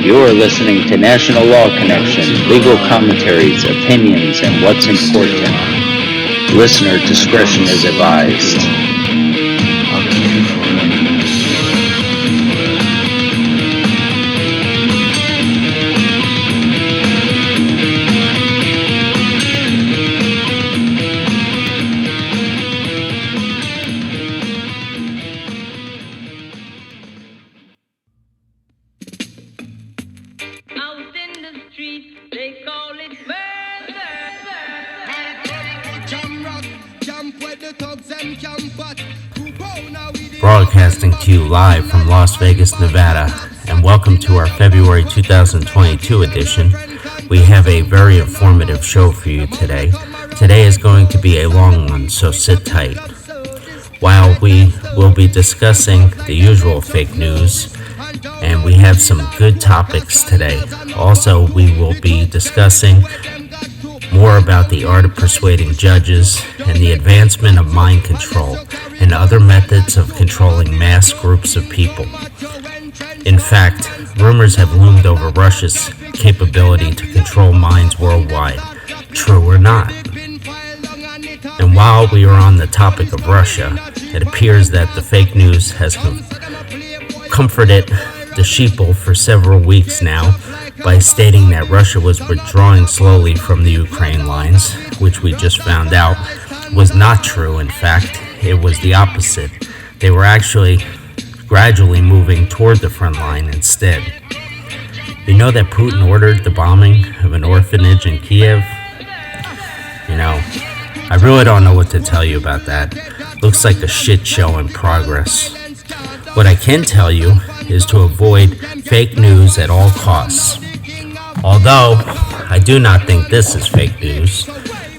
You are listening to National Law Connection, legal commentaries, opinions, and what's important. Listener discretion is advised. Broadcasting to you live from Las Vegas, Nevada, and welcome to our February 2022 edition. We have a very informative show for you today. Today is going to be a long one, so sit tight. While we will be discussing the usual fake news, and we have some good topics today. Also, we will be discussing more about the art of persuading judges and the advancement of mind control and other methods of controlling mass groups of people. In fact, rumors have loomed over Russia's capability to control minds worldwide. True or not? And while we are on the topic of Russia, it appears that the fake news has comforted the sheeple for several weeks now by stating that Russia was withdrawing slowly from the Ukraine lines, which we just found out was not true. In fact, it was the opposite. They were actually gradually moving toward the front line instead. You know that Putin ordered the bombing of an orphanage in Kiev? I really don't know what to tell you about that. Looks like a shit show in progress. What I can tell you is to avoid fake news at all costs. Although, I do not think this is fake news.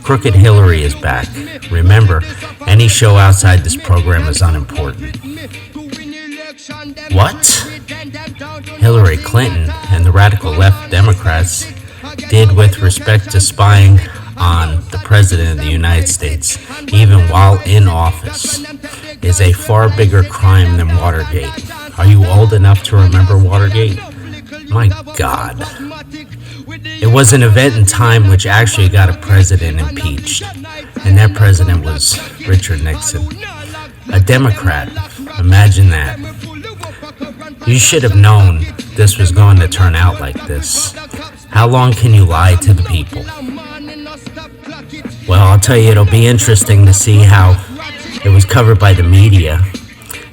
Crooked Hillary is back. Remember, any show outside this program is unimportant. What? Hillary Clinton and the radical left Democrats did with respect to spying on the President of the United States, even while in office, is a far bigger crime than Watergate. Are you old enough to remember Watergate? My God. It was an event in time which actually got a president impeached, and that president was Richard Nixon. A Democrat. Imagine that. You should have known this was going to turn out like this. How long can you lie to the people? Well, I'll tell you, it'll be interesting to see how it was covered by the media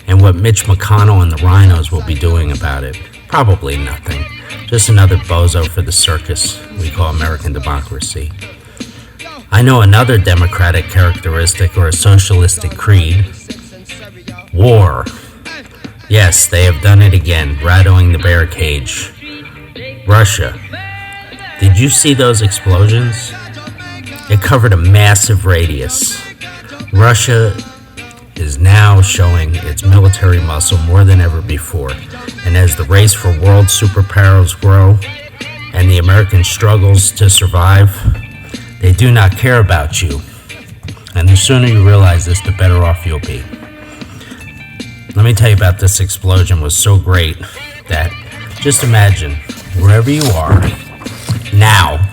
and what Mitch McConnell and the rhinos will be doing about it. Probably nothing. Just another bozo for the circus we call American democracy. I know another democratic characteristic or a socialistic creed. War. Yes, they have done it again, rattling the bear cage. Russia. Did you see those explosions? It covered a massive radius. Russia is now showing its military muscle more than ever before. And as the race for world superpowers grow and the American struggles to survive, they do not care about you. And the sooner you realize this, the better off you'll be. Let me tell you about this explosion. It was so great that just imagine wherever you are now,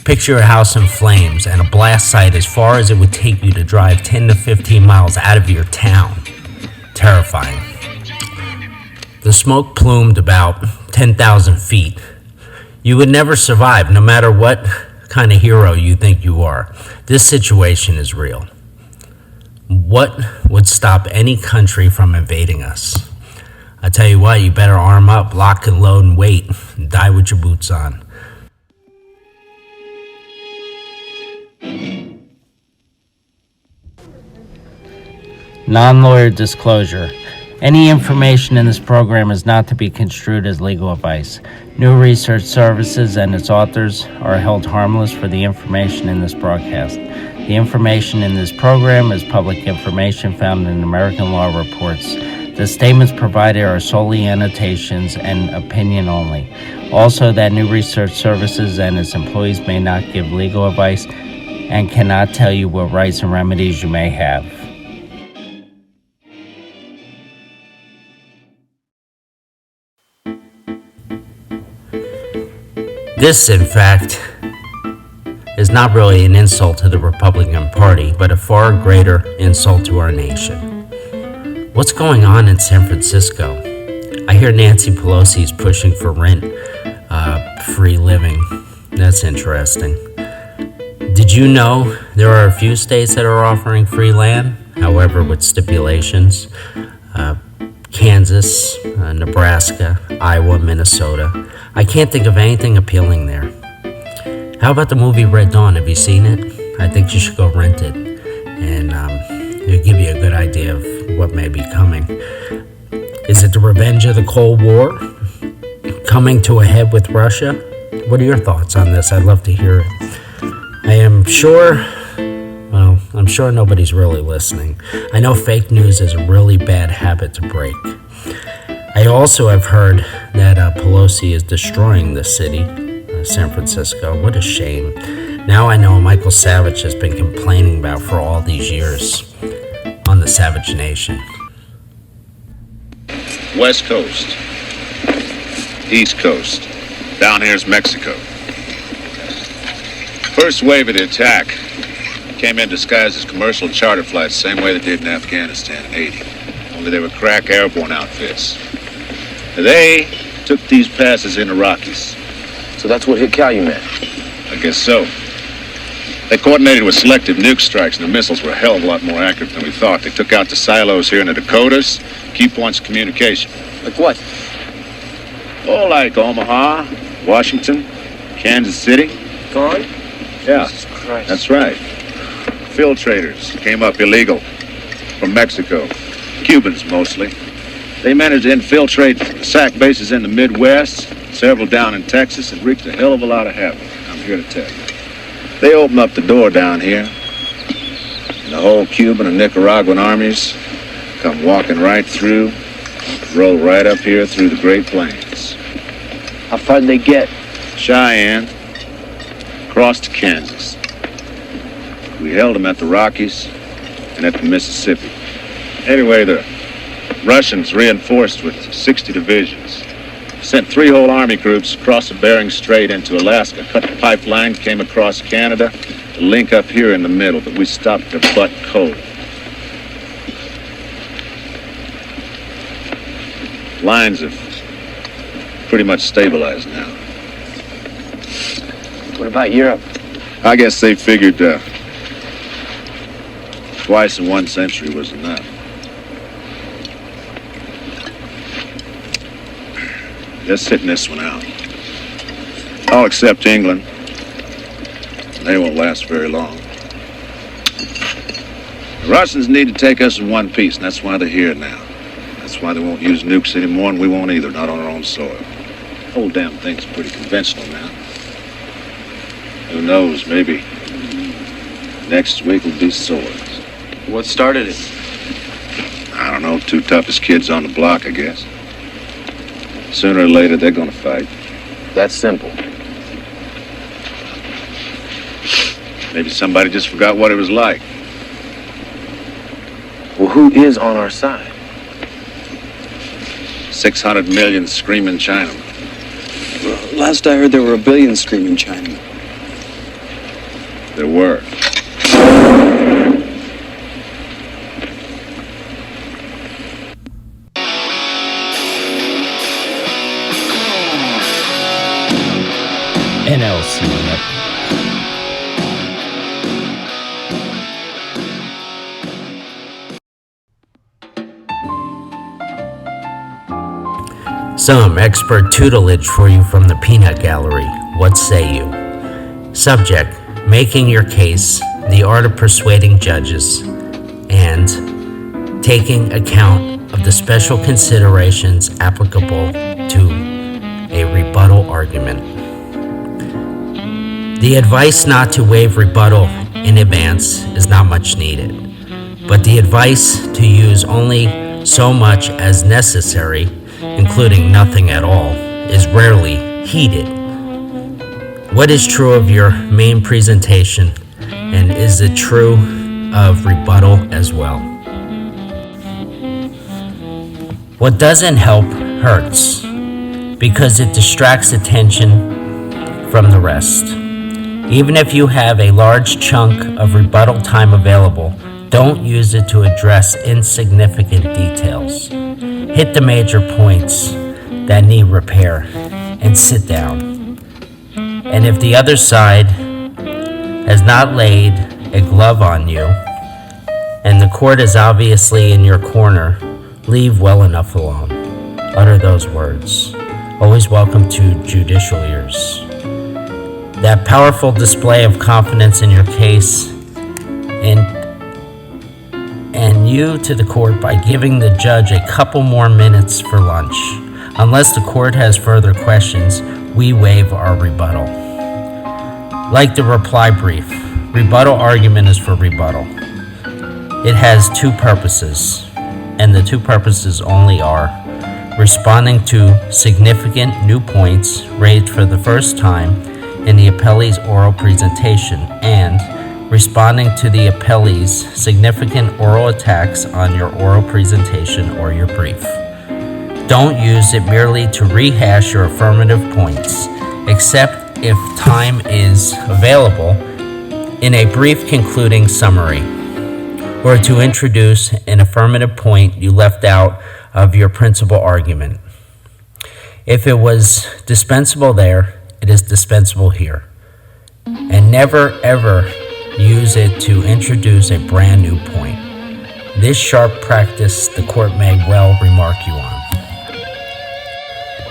picture a house in flames and a blast site as far as it would take you to drive 10 to 15 miles out of your town. Terrifying. The smoke plumed about 10,000 feet. You would never survive, no matter what kind of hero you think you are. This situation is real. What would stop any country from invading us? I tell you what, you better arm up, lock and load, and wait, and die with your boots on. Non-lawyer disclosure. Any information in this program is not to be construed as legal advice. New Research Services and its authors are held harmless for the information in this broadcast. The information in this program is public information found in American law reports. The statements provided are solely annotations and opinion only. Also, that New Research Services and its employees may not give legal advice and cannot tell you what rights and remedies you may have. This, in fact, is not really an insult to the Republican Party, but a far greater insult to our nation. What's going on in San Francisco? I hear Nancy Pelosi is pushing for rent-free living. That's interesting. Did you know there are a few states that are offering free land, however, with stipulations? Kansas, Nebraska, Iowa, Minnesota. I can't think of anything appealing there. How about the movie Red Dawn? Have you seen it? I think you should go rent it, and it'll give you a good idea of what may be coming. Is it the revenge of the Cold War coming to a head with Russia? What are your thoughts on this? I'd love to hear it. I'm sure nobody's really listening. I know fake news is a really bad habit to break. I also have heard that Pelosi is destroying the city, San Francisco. What a shame. Now I know Michael Savage has been complaining about for all these years on the Savage Nation. West Coast, East Coast, down here's Mexico. First wave of the attack came in disguised as commercial charter flights, same way they did in Afghanistan in '80. Only they were crack airborne outfits. They took these passes in the Rockies. So that's what hit Calumet? I guess so. They coordinated with selective nuke strikes, and the missiles were a hell of a lot more accurate than we thought. They took out the silos here in the Dakotas, key points of communication. Like what? Oh, like Omaha, Washington, Kansas City. Gone? Yeah, Jesus Christ. that's right. Filtrators came up illegal from Mexico. Cubans, mostly. They managed to infiltrate SAC bases in the Midwest, several down in Texas, and wreaked a hell of a lot of havoc, I'm here to tell you. They opened up the door down here, and the whole Cuban and Nicaraguan armies come walking right through, roll right up here through the Great Plains. How far did they get? Cheyenne, across to Kansas. We held them at the Rockies and at the Mississippi. Anyway, the Russians reinforced with 60 divisions. Sent 3 whole army groups across the Bering Strait into Alaska, cut the pipeline, came across Canada, to link up here in the middle, but we stopped their butt cold. Lines have pretty much stabilized now. What about Europe? I guess they figured twice in 1 century was enough. They're sitting this one out. All except England. They won't last very long. The Russians need to take us in one piece, and that's why they're here now. That's why they won't use nukes anymore, and we won't either, not on our own soil. The whole damn thing's pretty conventional now. Who knows, maybe next week will be swords. What started it? I don't know, 2 toughest kids on the block, I guess. Sooner or later, they're gonna fight. That's simple. Maybe somebody just forgot what it was like. Well, who is on our side? 600 million screaming Chinamen. Well, last I heard there were 1 billion screaming Chinamen. There were. NLC Network. Some expert tutelage for you from the Peanut Gallery. What say you? Subject: making your case, the art of persuading judges, and taking account of the special considerations applicable to a rebuttal argument. The advice not to waive rebuttal in advance is not much needed, but the advice to use only so much as necessary, including nothing at all, is rarely heeded. What is true of your main presentation, and is it true of rebuttal as well? What doesn't help hurts, because it distracts attention from the rest. Even if you have a large chunk of rebuttal time available, don't use it to address insignificant details. Hit the major points that need repair and sit down. And if the other side has not laid a glove on you and the court is obviously in your corner, leave well enough alone. Utter those words. Always welcome to judicial ears. That powerful display of confidence in your case and you to the court by giving the judge a couple more minutes for lunch. Unless the court has further questions, we waive our rebuttal. Like the reply brief, rebuttal argument is for rebuttal. It has two purposes, and the two purposes only are responding to significant new points raised for the first time in the appellee's oral presentation and responding to the appellee's significant oral attacks on your oral presentation or your brief. Don't use it merely to rehash your affirmative points, except if time is available in a brief concluding summary, or to introduce an affirmative point you left out of your principal argument. If it was dispensable there, it is dispensable here. And never ever use it to introduce a brand new point. This sharp practice the court may well remark you on.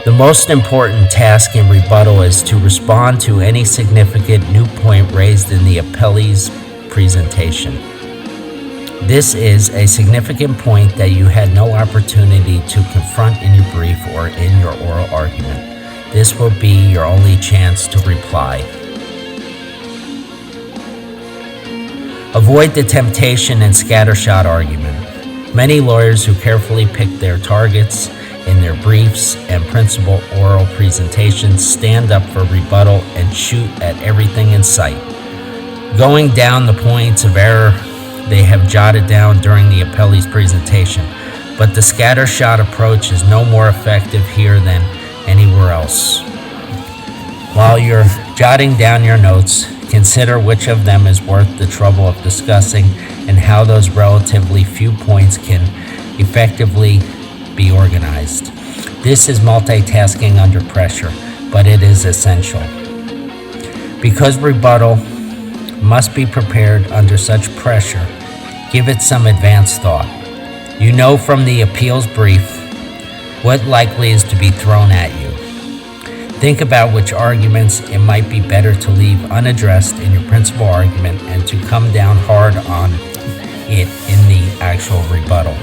The most important task in rebuttal is to respond to any significant new point raised in the appellee's presentation. This is a significant point that you had no opportunity to confront in your brief or in your oral argument. This will be your only chance to reply. Avoid the temptation and scattershot argument. Many lawyers who carefully pick their targets in their briefs and principal oral presentations stand up for rebuttal and shoot at everything in sight, going down the points of error they have jotted down during the appellee's presentation. But the scattershot approach is no more effective here than anywhere else. While you're jotting down your notes, consider which of them is worth the trouble of discussing and how those relatively few points can effectively be organized. This is multitasking under pressure, but it is essential. Because rebuttal must be prepared under such pressure, give it some advanced thought. You know from the appeals brief what likely is to be thrown at you. Think about which arguments it might be better to leave unaddressed in your principal argument and to come down hard on it in the actual rebuttal.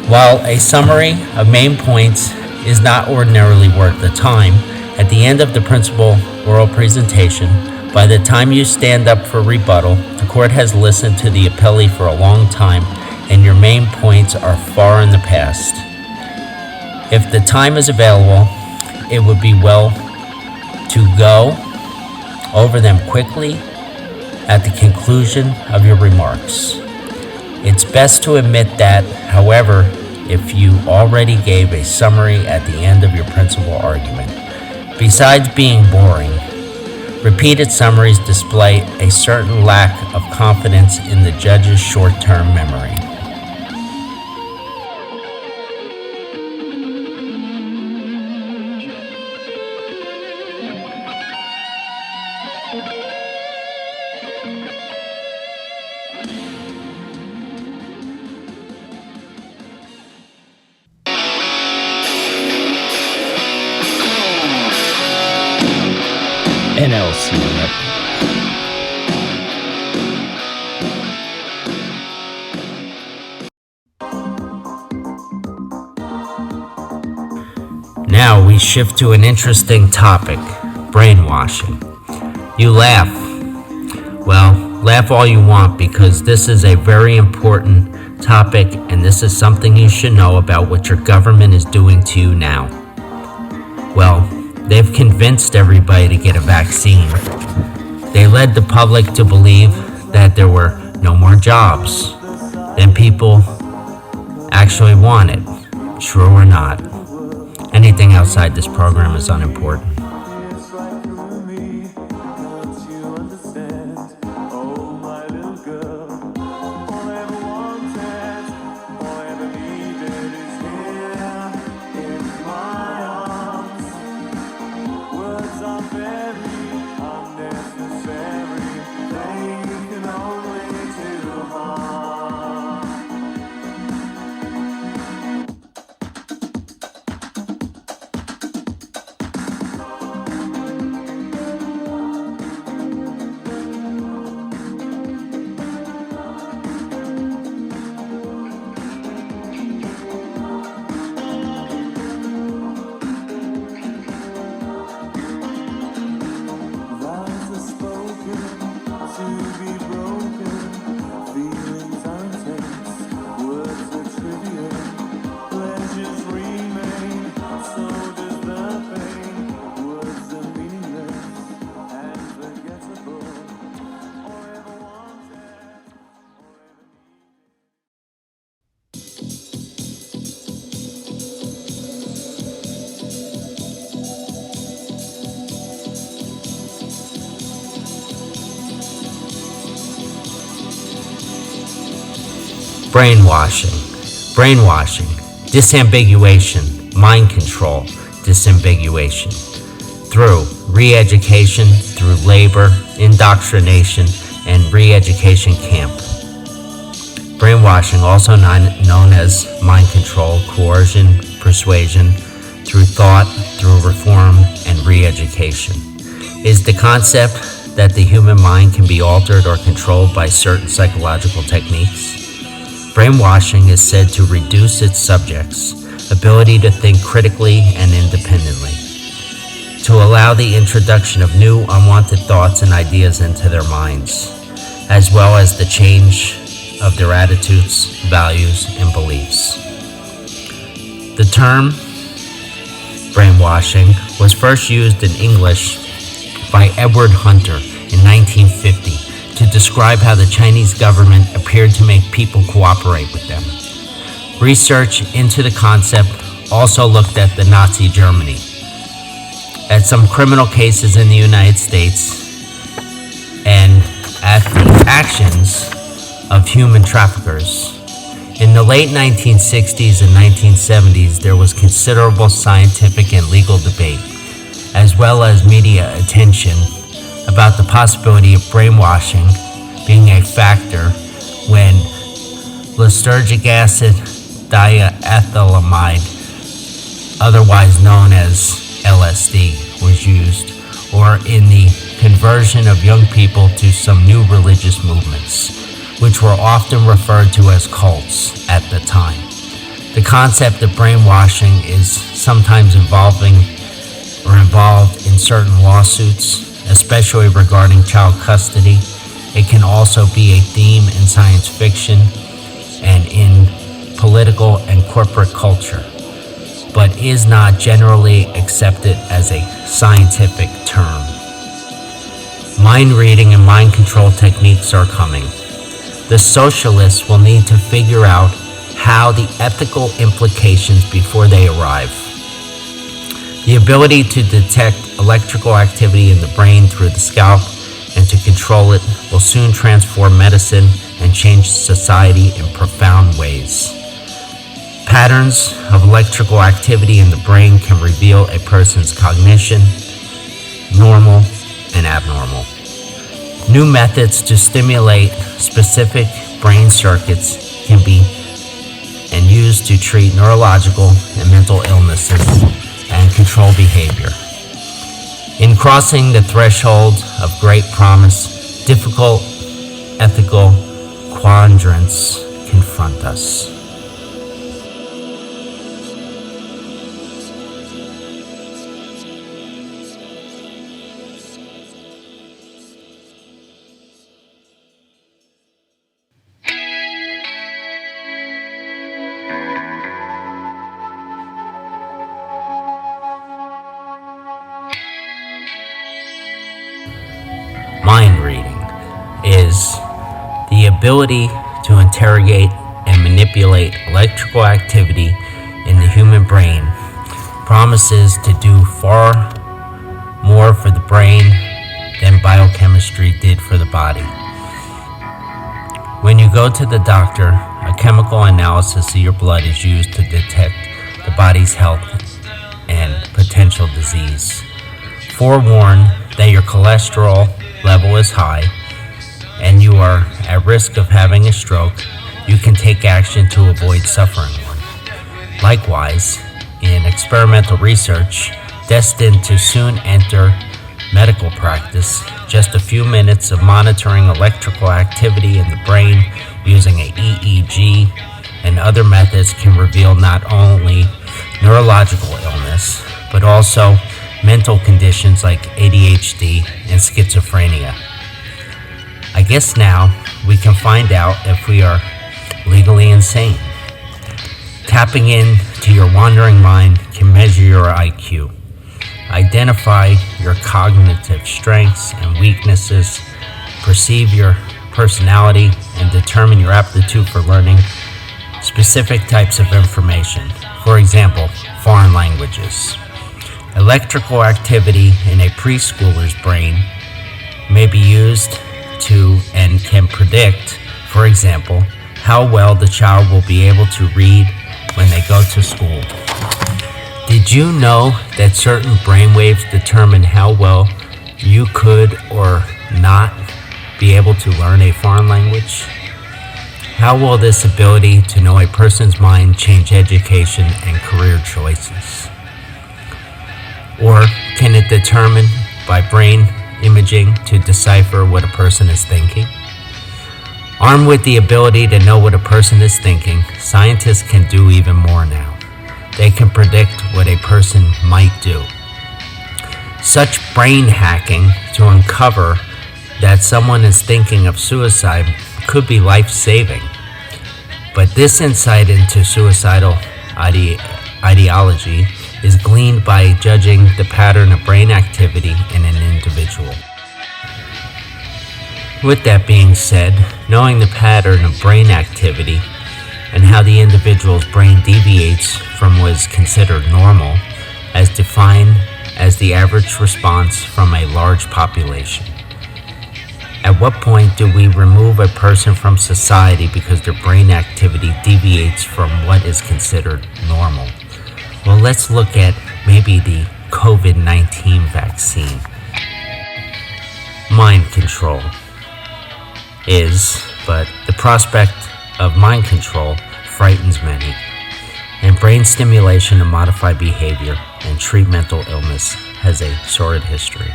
While a summary of main points is not ordinarily worth the time, at the end of the principal oral presentation, by the time you stand up for rebuttal, the court has listened to the appellee for a long time and your main points are far in the past. If the time is available, it would be well to go over them quickly at the conclusion of your remarks. It's best to admit that, however, if you already gave a summary at the end of your principal argument. Besides being boring, repeated summaries display a certain lack of confidence in the judge's short-term memory. NLC Network. Now we shift to an interesting topic, brainwashing. You laugh. Well, laugh all you want because this is a very important topic and this is something you should know about what your government is doing to you now. Well, they've convinced everybody to get a vaccine. They led the public to believe that there were no more jobs than people actually wanted. True or not, anything outside this program is unimportant. brainwashing, disambiguation, mind control, disambiguation, through re-education, through labor, indoctrination, and re-education camp. Brainwashing, also known as mind control, coercion, persuasion, through thought, through reform, and re-education, is the concept that the human mind can be altered or controlled by certain psychological techniques. Brainwashing is said to reduce its subjects' ability to think critically and independently, to allow the introduction of new unwanted thoughts and ideas into their minds, as well as the change of their attitudes, values, and beliefs. The term brainwashing was first used in English by Edward Hunter in 1950 to describe how the Chinese government appeared to make people cooperate with them. Research into the concept also looked at the Nazi Germany, at some criminal cases in the United States, and at the actions of human traffickers. In the late 1960s and 1970s, there was considerable scientific and legal debate, as well as media attention, about the possibility of brainwashing being a factor when lysergic acid diethylamide, otherwise known as LSD, was used, or in the conversion of young people to some new religious movements, which were often referred to as cults at the time. The concept of brainwashing is sometimes involved in certain lawsuits, especially regarding child custody. It can also be a theme in science fiction and in political and corporate culture, but is not generally accepted as a scientific term. Mind reading and mind control techniques are coming. The socialists will need to figure out how the ethical implications before they arrive. The ability to detect electrical activity in the brain through the scalp and to control it will soon transform medicine and change society in profound ways. Patterns of electrical activity in the brain can reveal a person's cognition, normal and abnormal. New methods to stimulate specific brain circuits can be and used to treat neurological and mental illnesses and control behavior. In crossing the threshold of great promise, difficult ethical quadrants confront us. Mind reading is the ability to interrogate and manipulate electrical activity in the human brain. Promises to do far more for the brain than biochemistry did for the body. When you go to the doctor, a chemical analysis of your blood is used to detect the body's health and potential disease. Forewarned that your cholesterol level is high and you are at risk of having a stroke, you can take action to avoid suffering one. Likewise, in experimental research destined to soon enter medical practice, just a few minutes of monitoring electrical activity in the brain using an EEG and other methods can reveal not only neurological illness, but also mental conditions like ADHD and schizophrenia. I guess now we can find out if we are legally insane. Tapping into your wandering mind can measure your IQ, identify your cognitive strengths and weaknesses, perceive your personality, and determine your aptitude for learning specific types of information. For example, foreign languages. Electrical activity in a preschooler's brain may be used to and can predict, for example, how well the child will be able to read when they go to school. Did you know that certain brainwaves determine how well you could or not be able to learn a foreign language? How will this ability to know a person's mind change education and career choices? Or can it determine by brain imaging to decipher what a person is thinking? Armed with the ability to know what a person is thinking, scientists can do even more now. They can predict what a person might do. Such brain hacking to uncover that someone is thinking of suicide could be life-saving. But this insight into suicidal ideology is gleaned by judging the pattern of brain activity in an individual. With that being said, knowing the pattern of brain activity and how the individual's brain deviates from what is considered normal, as defined as the average response from a large population. At what point do we remove a person from society because their brain activity deviates from what is considered normal? Well, let's look at maybe the COVID-19 vaccine. Mind control but the prospect of mind control frightens many, and brain stimulation to modify behavior and treat mental illness has a sordid history.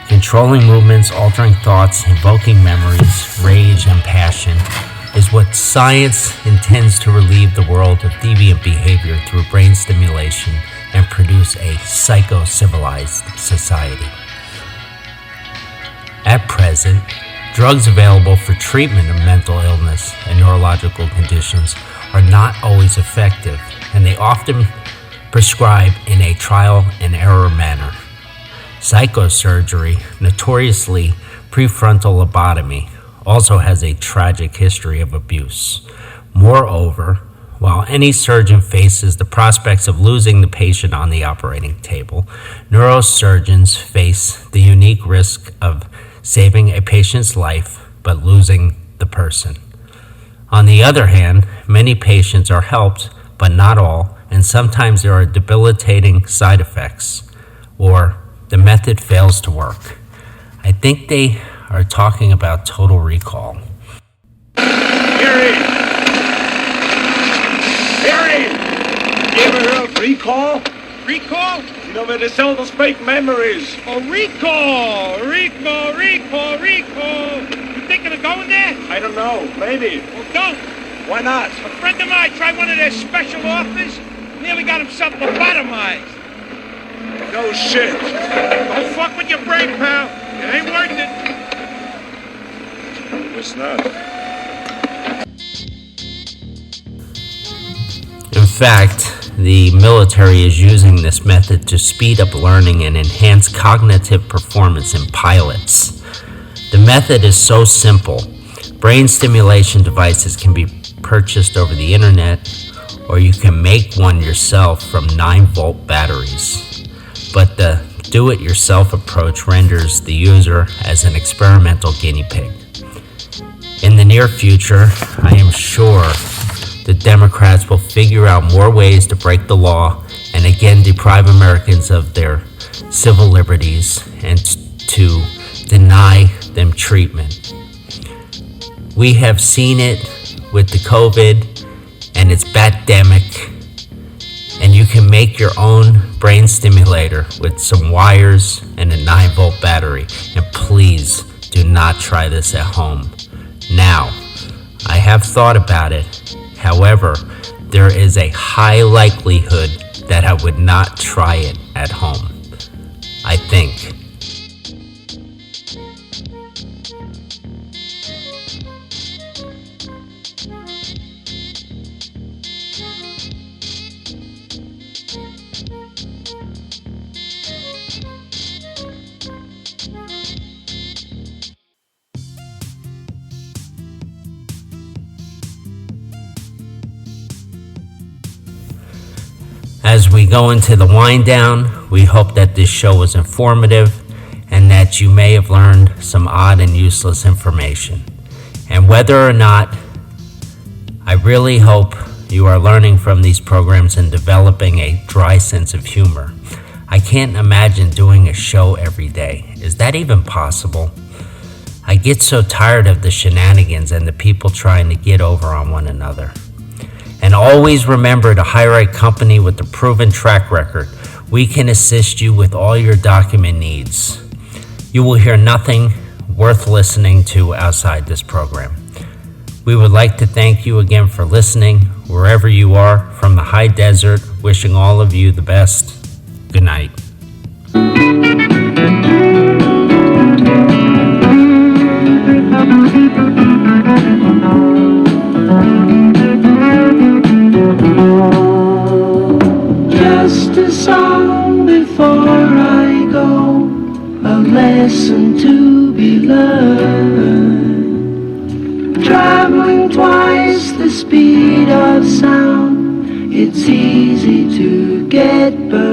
Controlling movements, altering thoughts, invoking memories, rage, and passion is what science intends to relieve the world of deviant behavior through brain stimulation and produce a psycho-civilized society. At present, drugs available for treatment of mental illness and neurological conditions are not always effective, and they often prescribe in a trial and error manner. Psychosurgery, notoriously prefrontal lobotomy, also has a tragic history of abuse. Moreover, while any surgeon faces the prospects of losing the patient on the operating table, neurosurgeons face the unique risk of saving a patient's life but losing the person. On the other hand, many patients are helped, but not all, and sometimes there are debilitating side effects, or the method fails to work. I think they are talking about Total Recall. Gary! You ever heard of recall? Recall? You know where they sell those fake memories. Oh, recall! You thinking of going there? I don't know. Maybe. Well, don't. Why not? A friend of mine tried one of their special offers, nearly got himself lobotomized. No shit. Don't fuck with your brain, pal. It ain't worth it. It's not. In fact, the military is using this method to speed up learning and enhance cognitive performance in pilots. The method is so simple. Brain stimulation devices can be purchased over the internet, or you can make one yourself from 9-volt batteries. But the do-it-yourself approach renders the user as an experimental guinea pig. In the near future, I am sure the Democrats will figure out more ways to break the law and again deprive Americans of their civil liberties and to deny them treatment. We have seen it with the COVID and its batdemic, and you can make your own brain stimulator with some wires and a 9-volt battery. And please do not try this at home. Now, I have thought about it. However, there is a high likelihood that I would not try it at home. I think. As we go into the wind down, we hope that this show was informative and that you may have learned some odd and useless information. And whether or not really hope you are learning from these programs and developing a dry sense of humor. I can't imagine doing a show every day. Is that even possible? I get so tired of the shenanigans and the people trying to get over on one another. And always remember to hire a company with a proven track record. We can assist you with all your document needs. You will hear nothing worth listening to outside this program. We would like to thank you again for listening, wherever you are, from the high desert, wishing all of you the best. Good night. Just a song before I go, a lesson to be learned. Traveling twice the speed of sound, it's easy to get burned.